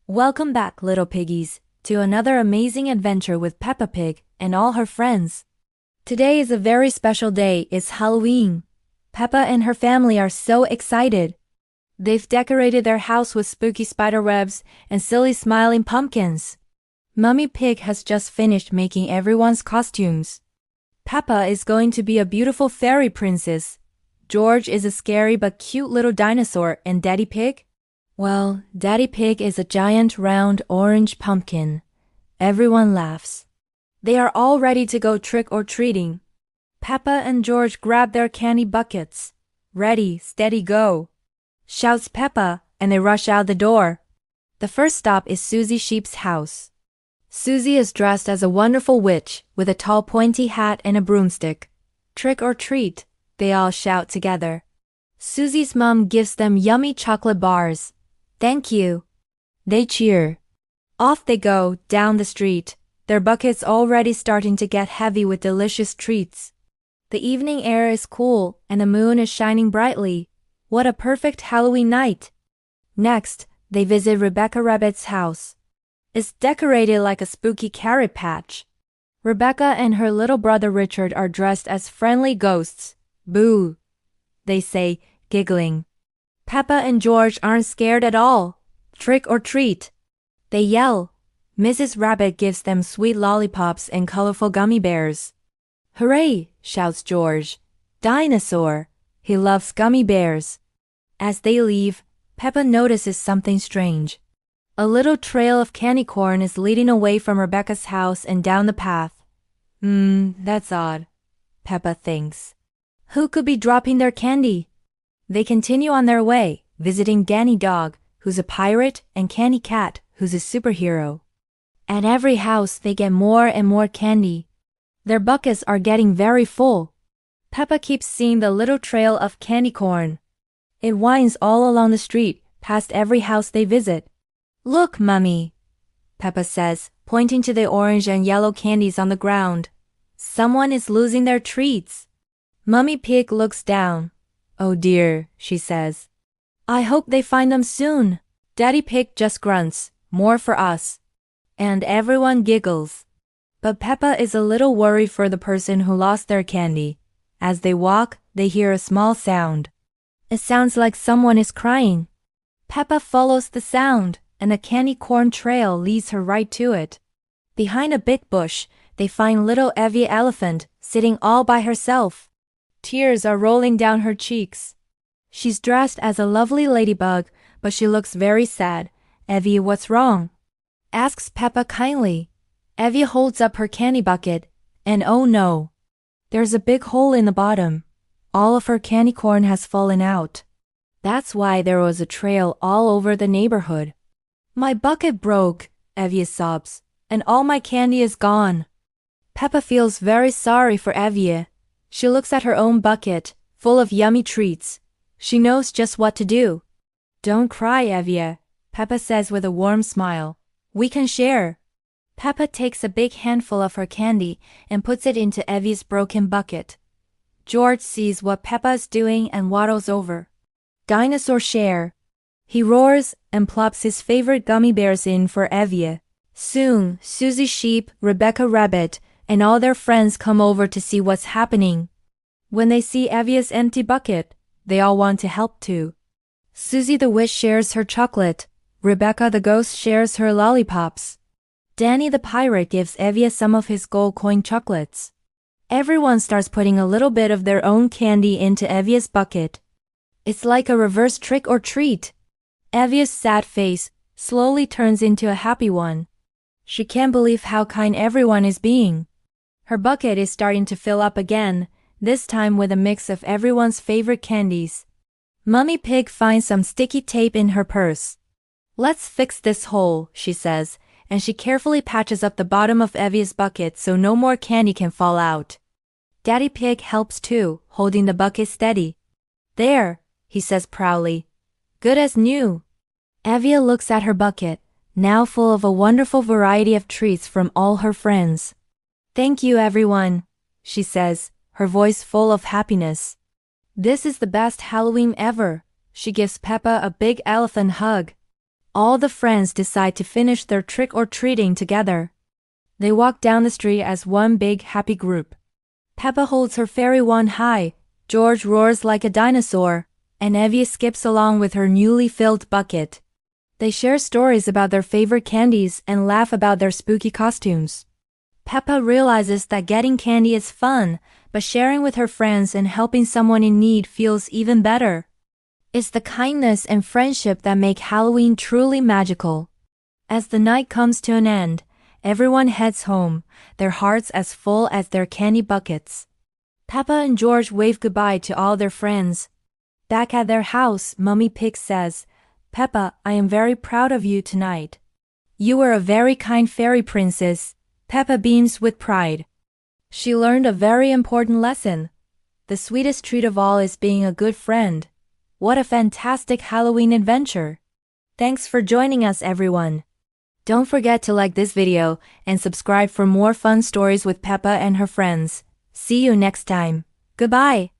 Welcome back, little piggies, to another amazing adventure with Peppa Pig and all her friends. Today is a very special day. It's Halloween. Peppa and her family are so excited. They've decorated their house with spooky spider webs and silly smiling pumpkins. Mummy Pig has just finished making everyone's costumes. Peppa is going to be a beautiful fairy princess. George is a scary but cute little dinosaur, and Daddy Pig? Well, Daddy Pig is a giant round orange pumpkin. Everyone laughs. They are all ready to go trick-or-treating. Peppa and George grab their candy buckets. Ready, steady, go! Shouts Peppa, and they rush out the door. The first stop is Susie Sheep's house. Susie is dressed as a wonderful witch with a tall pointy hat and a broomstick. Trick or treat, they all shout together. Susie's mom gives them yummy chocolate bars. Thank you. They cheer. Off they go, down the street, their buckets already starting to get heavy with delicious treats. The evening air is cool and the moon is shining brightly. What a perfect Halloween night. Next, they visit Rebecca Rabbit's house. It's decorated like a spooky carrot patch. Rebecca and her little brother Richard are dressed as friendly ghosts. Boo! They say, giggling. Peppa and George aren't scared at all. Trick or treat. They yell. Mrs. Rabbit gives them sweet lollipops and colorful gummy bears. Hooray! Shouts George. Dinosaur! He loves gummy bears. As they leave, Peppa notices something strange. A little trail of candy corn is leading away from Rebecca's house and down the path. That's odd, Peppa thinks. Who could be dropping their candy? They continue on their way, visiting Danny Dog, who's a pirate, and Candy Cat, who's a superhero. At every house they get more and more candy. Their buckets are getting very full. Peppa keeps seeing the little trail of candy corn. It winds all along the street, past every house they visit. Look, Mummy, Peppa says, pointing to the orange and yellow candies on the ground. Someone is losing their treats. Mummy Pig looks down. Oh dear, she says. I hope they find them soon. Daddy Pig just grunts, more for us. And everyone giggles. But Peppa is a little worried for the person who lost their candy. As they walk, they hear a small sound. It sounds like someone is crying. Peppa follows the sound, and a candy corn trail leads her right to it. Behind a big bush, they find little Evie Elephant sitting all by herself. Tears are rolling down her cheeks. She's dressed as a lovely ladybug, but she looks very sad. Evie, what's wrong? Asks Peppa kindly. Evie holds up her candy bucket, and oh no! There's a big hole in the bottom. All of her candy corn has fallen out. That's why there was a trail all over the neighborhood. My bucket broke, Evie sobs, and all my candy is gone. Peppa feels very sorry for Evie. She looks at her own bucket, full of yummy treats. She knows just what to do. Don't cry, Evie, Peppa says with a warm smile. We can share. Peppa takes a big handful of her candy and puts it into Evie's broken bucket. George sees what Peppa is doing and waddles over. Dinosaur share. He roars and plops his favorite gummy bears in for Evie. Soon, Susie Sheep, Rebecca Rabbit, and all their friends come over to see what's happening. When they see Evie's empty bucket, they all want to help too. Susie the witch shares her chocolate. Rebecca the ghost shares her lollipops. Danny the pirate gives Evie some of his gold coin chocolates. Everyone starts putting a little bit of their own candy into Evie's bucket. It's like a reverse trick or treat. Evie's sad face slowly turns into a happy one. She can't believe how kind everyone is being. Her bucket is starting to fill up again, this time with a mix of everyone's favorite candies. Mummy Pig finds some sticky tape in her purse. Let's fix this hole, she says, and she carefully patches up the bottom of Evie's bucket so no more candy can fall out. Daddy Pig helps too, holding the bucket steady. There, he says proudly. Good as new. Evie looks at her bucket, now full of a wonderful variety of treats from all her friends. Thank you, everyone, she says, her voice full of happiness. This is the best Halloween ever. She gives Peppa a big elephant hug. All the friends decide to finish their trick-or-treating together. They walk down the street as one big happy group. Peppa holds her fairy wand high, George roars like a dinosaur, and Evie skips along with her newly filled bucket. They share stories about their favorite candies and laugh about their spooky costumes. Peppa realizes that getting candy is fun, but sharing with her friends and helping someone in need feels even better. It's the kindness and friendship that make Halloween truly magical. As the night comes to an end, everyone heads home, their hearts as full as their candy buckets. Peppa and George wave goodbye to all their friends. Back at their house, Mummy Pig says, "Peppa, I am very proud of you tonight. You were a very kind fairy princess." Peppa beams with pride. She learned a very important lesson. The sweetest treat of all is being a good friend. What a fantastic Halloween adventure! Thanks for joining us, everyone. Don't forget to like this video and subscribe for more fun stories with Peppa and her friends. See you next time. Goodbye.